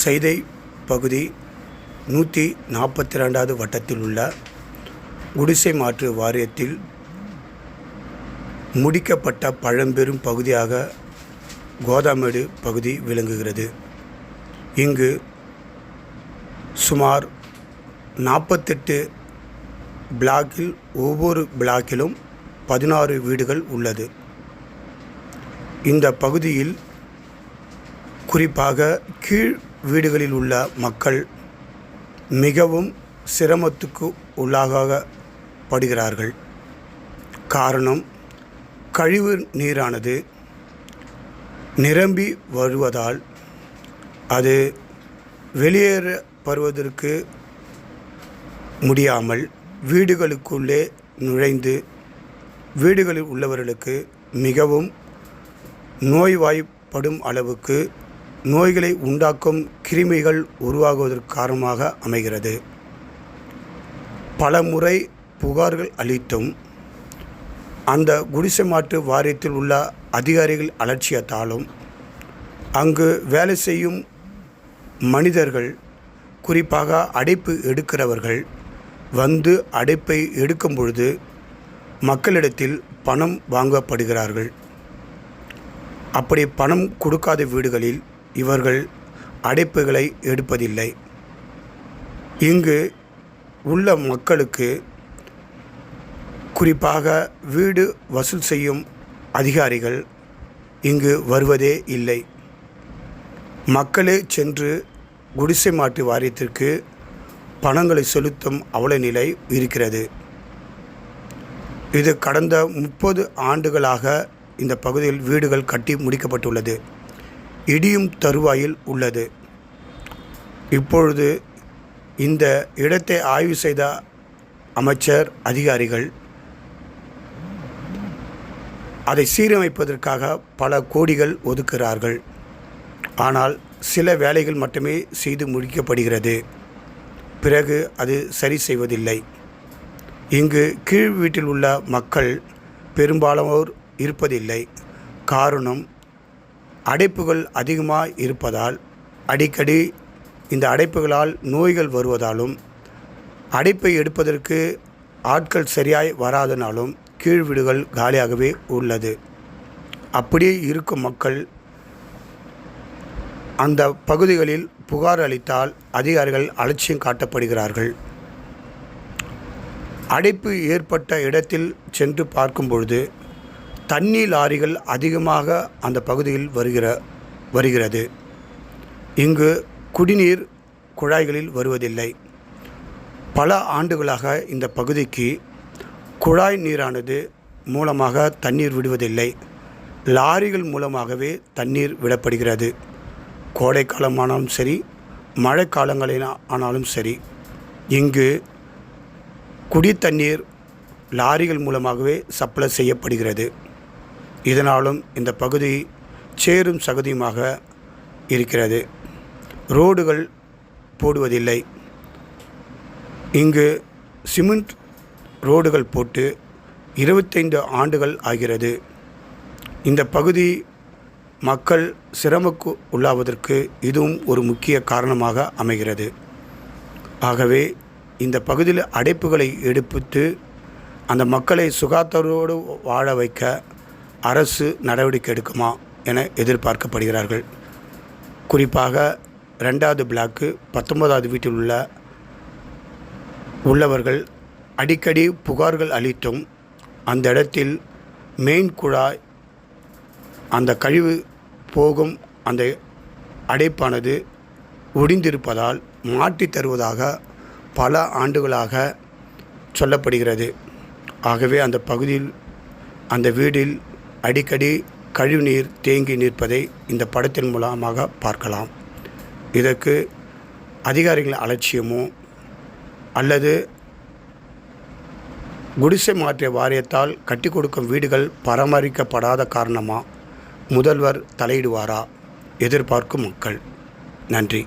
சைதை பகுதி 142வது வட்டத்தில் உள்ள குடிசை மாற்று வாரியத்தில் முடிக்கப்பட்ட பழம்பெரும் பகுதியாக கோதாமேடு பகுதி விளங்குகிறது. இங்கு சுமார் 48 பிளாக்கில் ஒவ்வொரு பிளாக்கிலும் 16 வீடுகள் உள்ளது. இந்த பகுதியில் குறிப்பாக கீழ் வீடுகளில் உள்ள மக்கள் மிகவும் சிரமத்துக்கு உள்ளாகப்படுகிறார்கள். காரணம், கழிவு நீரானது நிரம்பி வருவதால் அது வெளியேறப்படுவதற்கு முடியாமல் வீடுகளுக்குள்ளே நுழைந்து வீடுகளில் உள்ளவர்களுக்கு மிகவும் நோய்வாய்ப்படும் அளவுக்கு நோய்களை உண்டாக்கும் கிருமிகள் உருவாகுவதற்கு காரணமாக அமைகிறது. பல முறை புகார்கள் அளித்தும் அந்த குடிசை மாற்று வாரியத்தில் உள்ள அதிகாரிகள் அலட்சியத்தாலும் அங்கு வேலை செய்யும் மனிதர்கள், குறிப்பாக அடைப்பு எடுக்கிறவர்கள் வந்து அடைப்பை எடுக்கும் பொழுது மக்களிடத்தில் பணம் வாங்கப்படுகிறார்கள். அப்படி பணம் கொடுக்காத வீடுகளில் இவர்கள் அடைப்புகளை எடுப்பதில்லை. இங்கு உள்ள மக்களுக்கு, குறிப்பாக வீடு வசூல் செய்யும் அதிகாரிகள் இங்கு வருவதே இல்லை. மக்களே சென்று குடிசை மாற்று வாரியத்திற்கு பணங்களை செலுத்தும் அவல நிலை இருக்கிறது. இது கடந்த 30 ஆண்டுகளாக இந்த பகுதியில் வீடுகள் கட்டி முடிக்கப்பட்டுள்ளது. இடியும் தருவாயில் உள்ளது. இப்பொழுது இந்த இடத்தை ஆய்வு செய்த அமைச்சர் அதிகாரிகள் அதை சீரமைப்பதற்காக பல கோடிகள் ஒதுக்குகிறார்கள். ஆனால் சில வேலைகள் மட்டுமே செய்து முடிக்கப்படுகிறது. பிறகு அது சரி செய்வதில்லை. இங்கு கீழ் வீட்டில் உள்ள மக்கள் பெரும்பாலானோர் இருப்பதில்லை. காரணம், அடைப்புகள் அதிகமாக இருப்பதால், அடிக்கடி இந்த அடைப்புகளால் நோய்கள் வருவதாலும், அடைப்பை எடுப்பதற்கு ஆட்கள் சரியாய் வராதனாலும் கீழ் வீடுகள் காலியாகவே உள்ளது. அப்படியே இருக்கும் மக்கள் அந்த பகுதிகளில் புகார் அளித்தால் அதிகாரிகள் அலட்சியம் காட்டப்படுகிறார்கள். அடைப்பு ஏற்பட்ட இடத்தில் சென்று பார்க்கும் பொழுது தண்ணீர் லாரிகள் அதிகமாக அந்த பகுதியில் வருகிறது. இங்கு குடிநீர் குழாய்களில் வருவதில்லை. பல ஆண்டுகளாக இந்த பகுதிக்கு குழாய் நீரானது மூலமாக தண்ணீர் விடுவதில்லை. லாரிகள் மூலமாகவே தண்ணீர் விடப்படுகிறது. கோடை காலமானாலும் சரி, மழை காலங்களில் ஆனாலும் சரி, இங்கு குடி தண்ணீர் லாரிகள் மூலமாகவே சப்ளை செய்யப்படுகிறது. இதனாலும் இந்த பகுதி சேரும் சகதியுமாக இருக்கிறது. ரோடுகள் போடுவதில்லை. இங்கு சிமெண்ட் ரோடுகள் போட்டு 25 ஆண்டுகள் ஆகிறது. இந்த பகுதி மக்கள் சிரமக்கு உள்ளாவதற்கு இதுவும் ஒரு முக்கிய காரணமாக அமைகிறது. ஆகவே இந்த பகுதியில் அடைப்புகளை எடுப்பித்து அந்த மக்களை சுகாதாரத்தோடு வாழ வைக்க அரசு நடவடிக்கை எடுக்குமா என எதிர்பார்க்கப்படுகிறார்கள். குறிப்பாக 2வது பிளாக்கு 19வது வீட்டில் உள்ளவர்கள் அடிக்கடி புகார்கள் அளித்தும் அந்த இடத்தில் மெயின் குழாய், அந்த கழிவு போகும் அந்த அடைப்பானது ஒடிந்திருப்பதால் மாற்றி தருவதாக பல ஆண்டுகளாக சொல்லப்படுகிறது. ஆகவே அந்த பகுதியில், அந்த வீட்டில் அடிக்கடி கழிவுநீர் தேங்கி நிற்பதை இந்த படத்தின் மூலமாக பார்க்கலாம். இதற்கு அதிகாரிகள் அலட்சியமோ அல்லது குடிசை மாற்று வாரியத்தால் கட்டி கொடுக்கும் வீடுகள் பராமரிக்கப்படாத காரணமாக முதல்வர் தலையிடுவாரா எதிர்பார்க்கும் மக்கள். நன்றி.